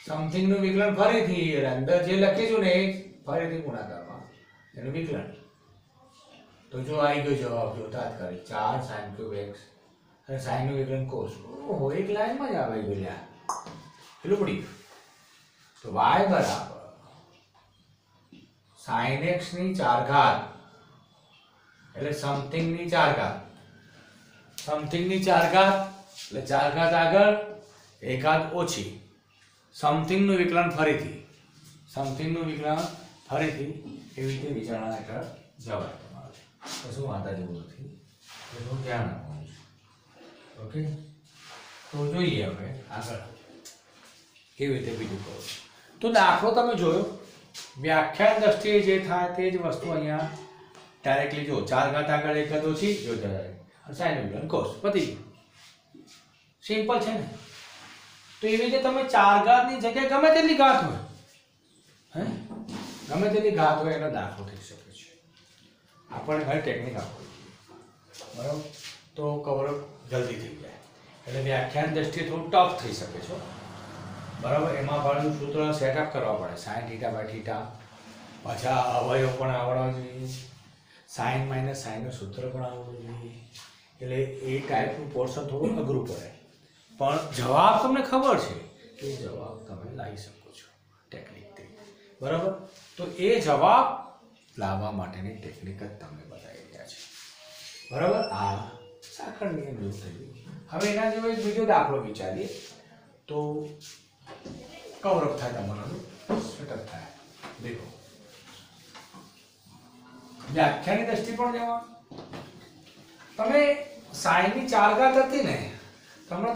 સમથિંગ નું વિકલન ફરીથી એટલે અંદર જે લખીશું ને એ ફરીથી ગુણાકારમાં એનું વિકલન. તો જો આવી ગયો જવાબ જો તાત્કાલિક 4 sin cube x અને sin નું વિકલન cos. ઓહો એક લાઈનમાં જ આવી ગયું લ્યા એટલું પડી. તો y બરાબર sin x ની 4 ઘાત એટલે સમથિંગ ની 4 ઘાત સમથિંગ ની 4 ઘાત એટલે 4 ઘાત આગળ 1 ઘાત ઓછી સમથિંગ નું વિકલન ફરીથી એવી રીતે વિચારણા હેઠળ જવાય તમારે. કશું વાંધા જેવું નથી એનું ધ્યાન રાખવાનું છે. ઓકે તો જોઈએ હવે આગળ કેવી રીતે બીજું કરો. તો દાખલો તમે જોયો વ્યાખ્યાન દ્રષ્ટિએ જે થાય તે જ વસ્તુ અહીંયા ડાયરેક્ટલી જો 4 ઘાત આગળ 1 ઘાત ઓછી જો sin વિકલન cos પતી સિમ્પલ છે ને. તો એવી રીતે તમે 4 ઘાતની જગ્યાએ ગમે તેટલી ઘાત હોય ગમે તેટલી ઘાત હોય એનો દાખલો થઈ શકે છે. આપણને ઘણી ટેકનિક આપો બરાબર તો કવર જલ્દી થઈ જાય. એટલે વ્યાખ્યાન દ્રષ્ટિએ થોડું ટફ થઈ શકે છે બરાબર. એમાં પાછું સૂત્ર સેટઅપ કરવા પડે sin θ by θ પાછા અવયવ પણ આવડવા જોઈએ sin માઇનસ sin નું સૂત્ર પણ આવડવું જોઈએ. એટલે એ ટાઈપનું પોર્શન થોડું અઘરું પડે પણ જવાબ તમને ખબર છે કે જવાબ તમે લાવી શકો છો ટેકનિકથી બરાબર. તો એ જવાબ લાવવા માટેની ટેકનિક જ તમને બતાવી રહ્યા છે બરાબર. આ સાંકળ નિયમ જેવું થઈ ગયું. હવે એના જેવો એક બીજો દાખલો વિચારીએ તો કવરઅપ થાય તમારું સેટઅપ થાય. દેખો વ્યાખ્યાની દ્રષ્ટિ પણ જવા તમે sin ની 4 ઘાત હતી ને તમે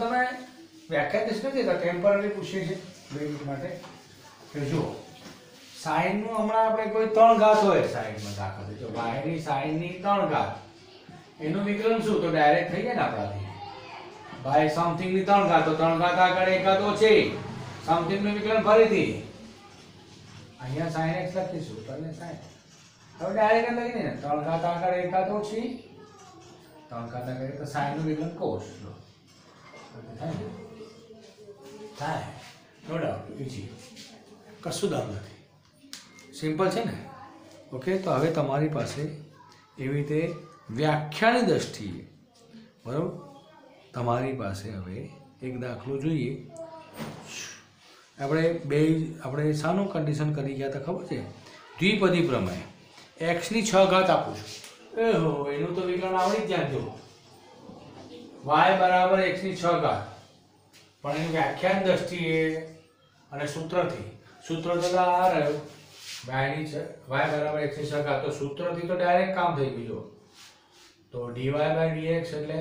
વ્યાખ્યા દ્રષ્ટિ નથી તો ટેમ્પરરી પૂછીએ છે 2 મિનિટ માટે કે જો sin નું હમણાં આપણે કોઈ 3 ઘાત હોય sin માં દાખલ છે તો y ની sin ની 3 ઘાત એનું વિકલન શું તો ડાયરેક્ટ થઈ જાય ને આપણાથી y સમથિંગ ની 3 ઘાત તો 3 ઘાત આગળ 1 ઘાત ઓછી સમથિંગ નું વિકલન ફરીથી અહીંયા sin x લખીશું તો અહીંયા sin હવે ડાયરેક્ટ લખી ને 3 ઘાત આગળ 1 ઘાત ઓછી 3 ઘાત આગળ તો sin નું વિકલન cos લો થાય નો ડાઉટ ઈઝી કશું દામ નથી સિમ્પલ છે ને. ઓકે તો હવે તમારી પાસે એવી રીતે વ્યાખ્યાની દ્રષ્ટિએ બરાબર તમારી પાસે હવે એક દાખલો જોઈએ. આપણે શાનું કન્ડિશન કરી ગયા હતા ખબર છે દ્વિપદી પ્રમેય. x ની 6 ઘાત આપું છું એહો એનું તો વિકલન આવડી જ જાય જો y બરાબર x ની 6 ઘાત પણ એની વ્યાખ્યાન દ્રષ્ટિએ અને સૂત્ર તો આ રહ્યું y બરાબર x ની 6 ઘાત તો સૂત્રથી તો ડાયરેક્ટ કામ થઈ ગયું જો તો dy by dx એટલે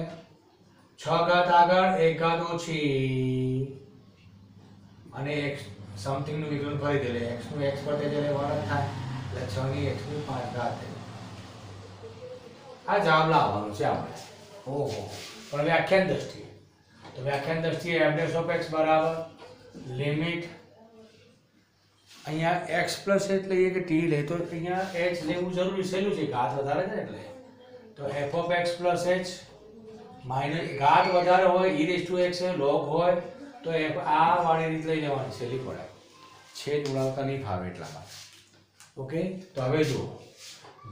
6 ઘાત આગળ 1 ઘાત ઓછી અને x સમથિંગ નું વિકલન કરી દે x નું x પર જ્યારે વર્ગ થાય એટલે 6 ની x ની 5 ઘાત આ જવાબ લાવવાનો છે આપણે. ઓહો પણ વ્યાખ્યાન દ્રષ્ટિએ તો વ્યાખ્યાન દ્રષ્ટિએ f(x) બરાબર લિમિટ અહીંયા x પ્લસ એટલે એ કે t લે તો અહીંયા h લેવું જરૂરી સહેલું છે ઘાત વધારે છે એટલે તો f(x + h) માઈનસ ઘાત વધારે હોય e(x) log હોય તો આ વાળી રીત લઈ લેવાની સહેલી પડે છેદ ઉડાવતા નહીં ફાવે એટલા માટે. ઓકે તો હવે જુઓ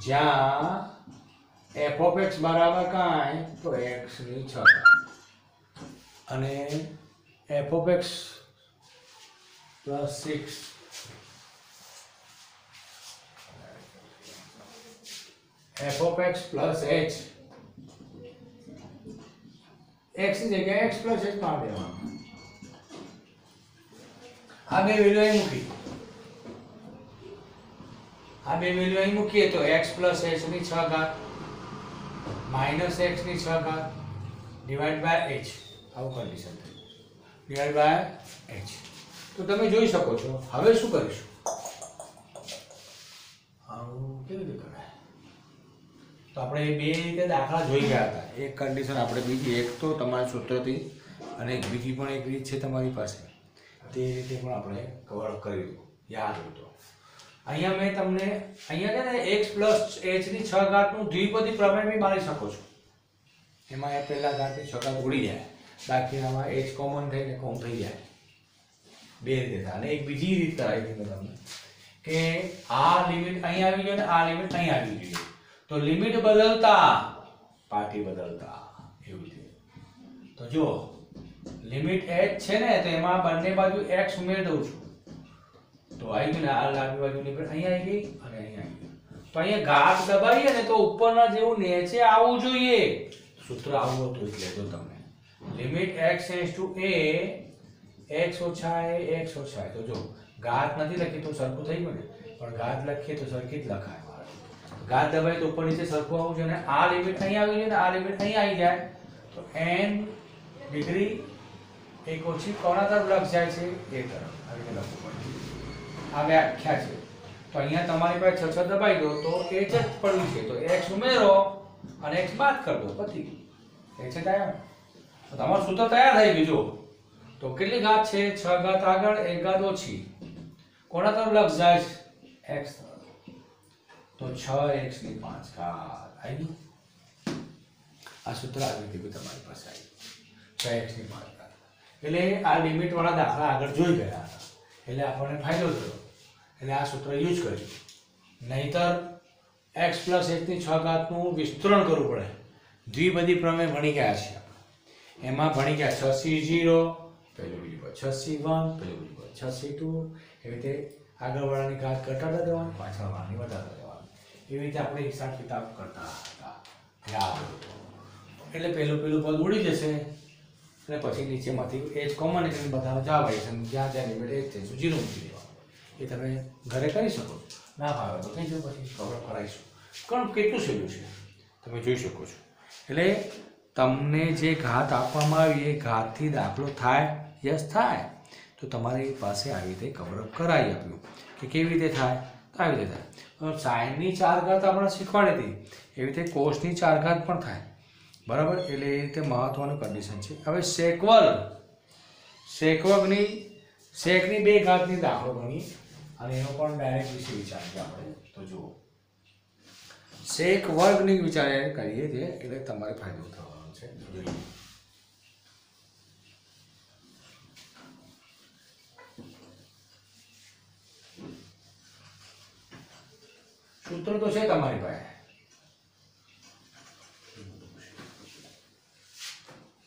જ્યાં f(x) બરાબર કાંઈ તો x ની 6 અને f(x) + 6 f(x) + h x ની જગ્યાએ x + h કાઢ દેવાનું. આ બે વેલ્યુ અહીં મૂકી આ બે વેલ્યુ અહીં મૂકીએ તો x પ્લસ h ની 6 ઘાત માઇનસ x ની 6 ઘાત ડિવાઇડ બાય h આવું કન્ડિશન થઈ ડિવાઇડ બાય h. તો તમે જોઈ શકો છો. હવે શું કરીશું? આવું કેવી રીતે કરાય? તો આપણે બે રીતે દાખલા જોઈ ગયા હતા. એક કન્ડિશન આપણે બીજી એક તો તમારા સૂત્રથી અને બીજી પણ એક રીત છે તમારી પાસે તે રીતે પણ આપણે કવર કરી દો યાદ હોય તો. અહીંયા મેં તમને અહીંયા છે ને x પ્લસ h ની 6 ઘાતનું દ્વિપદી પ્રમેય બી મારી શકો છો. એમાં એ પહેલા ઘાતની 6 ઘાત ઉડી જાય બાકી આમાં h કોમન થઈને કોમ થઈ જાય. બે રીતે થાય. અને એક બીજી રીત કરાવી મેં તમને કે આ લિમિટ અહીં આવી જોઈએ ને આ લિમિટ અહીં આવી જોઈએ તો લિમિટ બદલતા પાર્ટી બદલતા એવી રીતે. તો જો લિમિટ h છે ને તો એમાં બંને બાજુ x ઉમેરી દઉં છું તો આવી ગયું ને આ લાંબી બાજુ લિમિટ અહીં આવી ગઈ અને અહીં આવી ગઈ. તો અહીંયા ઘાત દબાવીએ ને તો ઉપરના જેવું નીચે આવવું જોઈએ. સૂત્ર આવું હતું એટલે જો તમને limit x tends to a x ઓછા a x ઓછા a. તો જો ઘાત નથી લખી તો સરખું થઈ ગયું ને પણ ઘાત લખીએ તો સરખી જ લખાય. ઘાત દબાય તો ઉપર નીચે સરખું આવવું જોઈએ. આ લિમિટ અહીં આવી જોઈએ ને આ લિમિટ અહીં આવી જાય તો n ડિગ્રી એક ઓછી કોના તરફ લખ જાય છે એ તરફ આવી રીતે લખવું પડે. આ વ્યાખ્યા છે. તો અહીંયા તમારી પાસે 6 6 દબાઈ દો તો h જ પડ્યું છે તો x ઉમેરો અને x બાદ કરી દો પતી ગયું. h જ આવ્યો તો તમારું સૂત્ર તૈયાર થઈ ગયું. જો તો કેટલી ઘાત છે? 6 ઘાત આગળ 1 ઘાત ઓછી કોના તરફ લખ જાય છે? x તરફ. તો 6x ની 5 ઘાત આવી ગયું. આ સૂત્ર આવી ગયું તમારી પાસે આવી 6x ની 5 ઘાત. એટલે આ લિમિટ વાળા દાખલા આગળ જોઈ ગયા હતા એટલે આપણને ફાયદો થયો એટલે આ સૂત્ર યુઝ કર્યું. નહીતર x પ્લસ h ની 6 ઘાતનું વિસ્તરણ કરવું પડે. દ્વિપદી પ્રમેય ભણી ગયા છે એમાં ભણી ગયા 6c0 પહેલું બીજું પર 6c1 પહેલું બીજું પર 6c2 એવી રીતે આગળવાળાની ઘાત ઘટાડતા જવાની પાછળવાળાની વધારતા જવાની એવી રીતે આપણે હિસાબ કિતાબ કરતા હતા. યાદ એટલે પેલું પદ ઉડી જશે અને પછી નીચેમાંથી h કોમન કરીને બધાનો જવાબ આવી જશે. જ્યાં જ્યાં લિમિટ h છે 0 મૂકી દેવાનું. એ તમે ઘરે કરી શકો. ના ફાવે તો કઈ જો પછી કવર કરાવીશું. પણ કેટલું સહેલું છે તમે જોઈ શકો છો. એટલે તમને જે ઘાત આપવામાં આવી એ ઘાતથી દાખલો થાય યસ થાય તો તમારી પાસે આવી રીતે કવરઅપ કરાવી આપ્યું કે કેવી રીતે થાય તો આવી રીતે થાય. સાઈનની 4 ઘાત આપણે શીખવાડી હતી એવી રીતે કોસની 4 ઘાત પણ થાય બરાબર. એટલે એ રીતે મહત્વનું કન્ડિશન છે. હવે સેકની 2 ઘાતની દાખલો ગણી અને એનો પણ ડાયરેક્ટ વિશે વિચારીએ આપણે. તો જુઓ સેક વર્ગની વિચાર કરીએ છીએ એટલે તમારે ફાયદો થવાનો છે. જોઈએ સૂત્ર તો છે તમારી પાસે.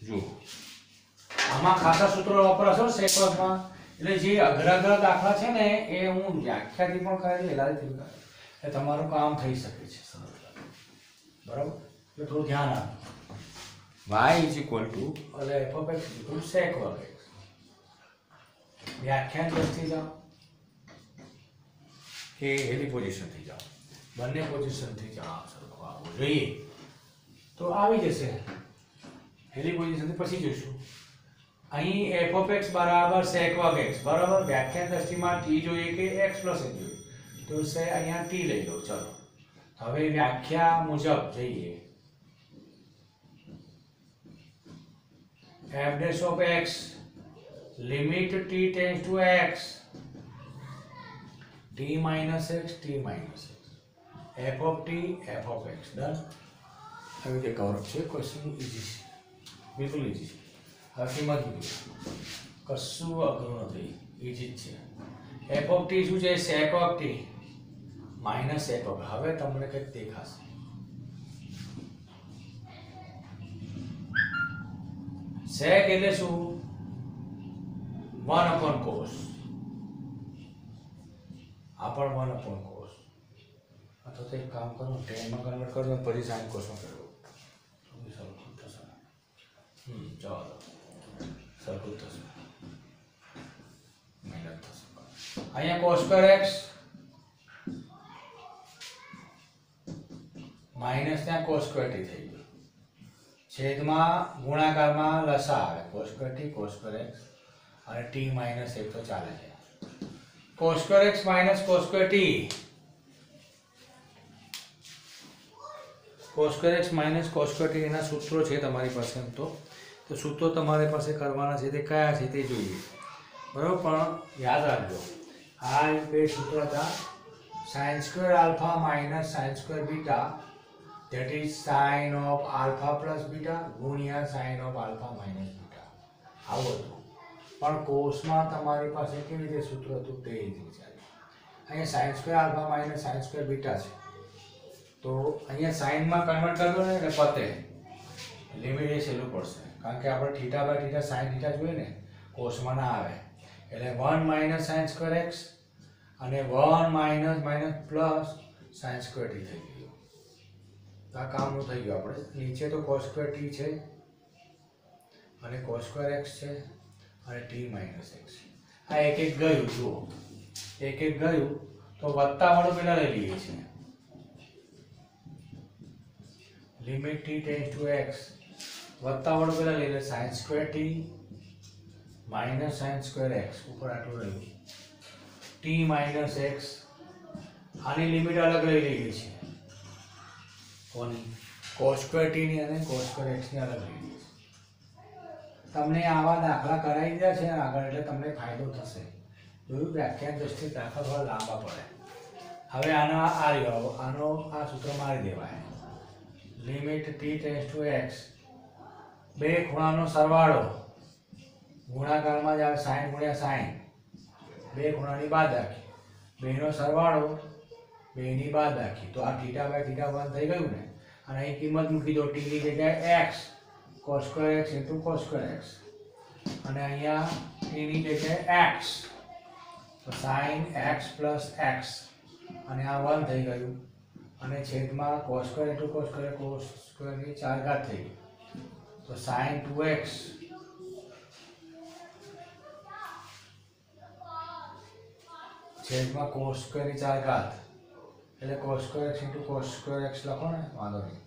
જુઓ આમાં ખાસા સૂત્રો વપરાશો સેક વર્ગમાં. એટલે જે અઘરા દાખલા છે ને એ હું વ્યાખ્યાથી પણ કરેલી વેલાથી કરેલી એટલે તમારું કામ થઈ શકે છે બરાબર. એટલે થોડું ધ્યાન આપો. y ઇઝ ઇક્વલ ટુ એટલે f of x is equal sec વર્ગ x. વ્યાખ્યાન કરતી જાઓ કે એની પોઝિશનથી જાઓ બંને પોઝિશનથી જાઓ સરખો આવવો જોઈએ તો આવી જશે. એની પોઝિશનથી પછી જોઈશું. અહીં f ઓફ x બરાબર sec વર્ગ x બરાબર. વ્યાખ્યાન દ્રષ્ટિમાં t જોઈએ કે x પ્લસ h જોઈએ તો અહીંયા t લઈ લો. ચલો હવે વ્યાખ્યા મુજબ જઈએ. f dash of x limit t tends to x t minus x t minus x f of t f of x done. હવે તે કવર છે ક્વેશ્ચન ઈઝી છે બિલકુલ ઈઝી છે. હવે કિંમત મૂકી કશું અઘરું નથી ઈઝી જ છે. f of t શું છે? sec of t minus f of. હવે તમને કંઈક દેખાશે sec એટલે શું? 1 upon cos. આ પણ 1 upon cos. તો એક કામ કરો tan માં કન્વર્ટ કરો પછી sin cos માં કરો તો સરખું થશે. ચાલો સરખું થશે મહેનત થશે. અહીંયા cos square x માઇનસ ત્યાં cos સ્ક્વેર ટી થઈ ગયું, છેદમાં ગુણાકારમાં લસા આવે cos square T cos square x અને t માઇનસ 1 તો ચાલે છે. cos square x minus cos square T, cos square x minus cos square T એના સૂત્રો છે તમારી પાસે. તો સૂત્રો તમારી પાસે કરવાના છે તે કયા છે તે જોઈએ, બરાબર. પણ યાદ રાખજો આ બે સૂત્રો હતા, sin square alpha minus sin square beta, that is sin of alpha plus beta ગુણ્યા sin of alpha minus beta, આવું હતું. પણ કોષમાં તમારી પાસે કેવી રીતે સૂત્ર હતું તે રીતે વિચાર્યું. અહીંયા sin square alpha minus sin square beta છે, તો અહીંયા સાઇનમાં કન્વર્ટ કરજો ને એટલે પતે, લિમિટ એ સહેલું પડશે, કારણ કે આપણે theta by theta sine theta જોઈએ ને, કોષમાં ના આવે. એટલે 1 માઇનસ sin સ્ક્વેર x અને 1 minus minus plus sin square T થઈ ગયું. આ કામનું થઈ ગયું. આપણે નીચે તો cos સ્ક્વેર ટી છે અને cos સ્ક્વેર x છે અને t માઇનસ x. આ એક એક ગયું, જુઓ એક એક ગયું, તો વત્તા વાળું પેલા લઈ લઈએ છીએ. Limit t tends to x, વત્તા વાળું પેલા લઈ લે sin square T minus sin square x, ઉપર આટલું રહ્યું t માઇનસ x. આની લિમિટ અલગ લઈ લઈએ છીએ, કોની? cos સ્ક્વેર ટી ની અને cos સ્ક્વેર x ની અલગ લઈ લઈએ છીએ. તમને આવા દાખલા કરાવી દીધા છે આગળ, એટલે તમને ફાયદો થશે. જોયું, વ્યાખ્યાન દ્રષ્ટિએ દાખલા થોડા લાંબા પડે. હવે આનો આ રહ્યો, આનો આ સૂત્ર મારી દેવાય. Limit t tends to x, બે ખૂણાનો સરવાળો ગુણાકારમાં જ આવે, sin ગુણ્યા sin, બે ખૂણાની બાદબાકી, બેનો સરવાળો બેની બાદબાકી. તો આ થીટા બાય થીટા 1 થઈ ગયું ને, અને અહીં કિંમત મૂકી દો t ની જગ્યાએ x, cos square x into cos square x, અને અહીંયા t ની જગ્યાએ x, તો sin x પ્લસ x, અને આ 1 થઈ ગયું, અને છેદમાં cos square into cos square ની 4 ઘાત થઈ ગઈ, તો sin 2x છેદમાં cos સ્ક્વેર ની 4 ઘાત, એટલે cos square x into cos square x લખો ને, વાંધો નહીં.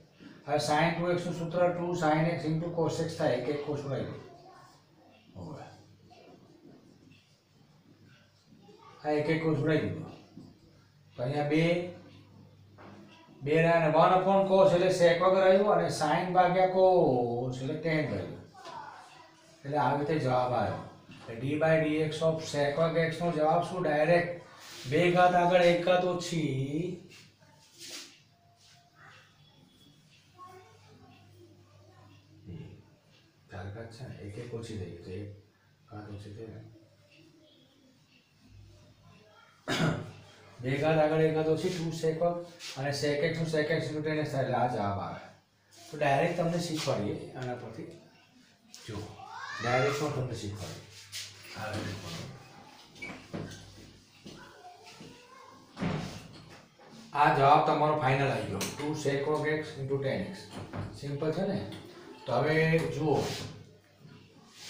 હવે sin 2x નું સૂત્ર 2 sin x into cos x થાય, એક એક cos ઉડાવી દો. આ એક એક cos ઉડાવી દીધો, તો અહીંયા બે અને 1 upon cos એટલે sec વગર આવ્યું, અને sin ભાગ્યા cos એટલે tan રહ્યું. એટલે આવી રીતે જવાબ આવ્યો. d by dx of sec x નો જવાબ શું? ડાયરેક્ટ બે ઘાત આગળ એક ઘાત ઓછી ચાર ઘાત છે ને, એક એક ઓછી થઈ ગઈ, એક ઘાત ઓછી થઈ ને, બે ઘાત આગળ એક ઘાત ઓછી 2 sec અને sec x નું sec x નું tan x થાય, એટલે આ જવાબ આવે. તો ડાયરેક્ટ તમને શીખવાડીએ આના પરથી, જો ડાયરેક્ટ પણ તમને શીખવાડીએ. આ જવાબ તમારો ફાઇનલ આવી ગયો, 2 sec x into tan x. Simple છે ને. તો હવે જુઓ,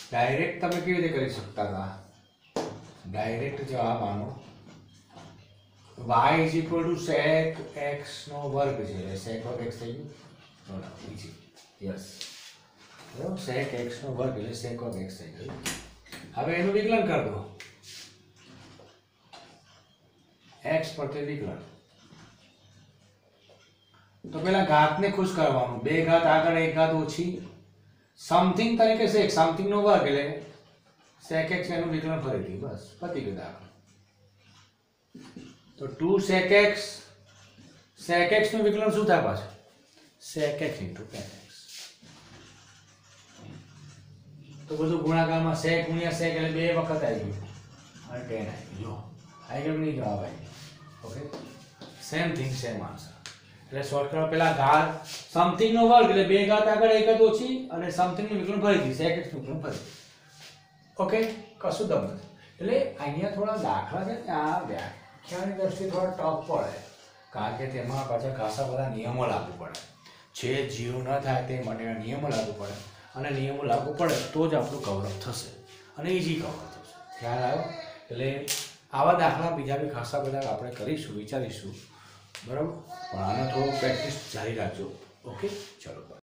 ડાયરેક્ટ તમે કેવી રીતે કરી શકતા હતા? ડાયરેક્ટ જવાબ આનો y is equal to sec x નો વર્ગ છે, એટલે sec x થઈ ગયું. ઈઝી, યસ, બરાબર. sec x નો વર્ગ એટલે sec x થઈ ગયું. હવે એનું વિકલન કરી દો, x પ્રત્યે વિકલન. તો પેલા ઘાતને ખુશ કરવાનું, બે ઘાત આગળ એક ઘાત ઓછી, સમથિંગ તરીકે sec, સમથિંગ નો વર્ગ એટલે sec x, એનું વિકલન ફરીથી, બસ પતી ગયું દાખલો. તો 2 sec x નું વિકલન શું થાય પાછું? sec x into tan x. તો બધું ગુણાકારમાં sec ગુણ્યા sec એટલે બે વખત આવી ગયું, અને tan આવી ગયું. જો આવી ગયું નહીં, જવાબ આવી ગયો. Okay, same thing same answer. એટલે શોર્ટકટ પેલા ઘાત સમથિંગ નો વર્ગ એટલે બે ઘાત આગળ એક ઘાત ઓછી, અને સમથિંગ નું વિકલન ફરીથી sec x નું વિકલન ફરીથી. ઓકે, કશું દમ નથી. એટલે અહીંયા થોડા દાખલા છે ને, આ વ્યાખ્યાની દ્રષ્ટિએ થોડા ટફ પડે, કારણ કે તેમાં પાછા ખાસા બધા નિયમો લાગુ પડે છે. જીવ ન થાય તે માટેના નિયમો લાગુ પડે, અને નિયમો લાગુ પડે તો જ આપણું કવરઅપ થશે, અને ઇઝી કવરઅપ થશે. ખ્યાલ આવ્યો? એટલે આવા દાખલા બીજા બી ખાસા બધા આપણે કરીશું, વિચારીશું. બરાબર, પણ આને થોડું પ્રેક્ટિસ જારી રાખજો. ઓકે, ચલો.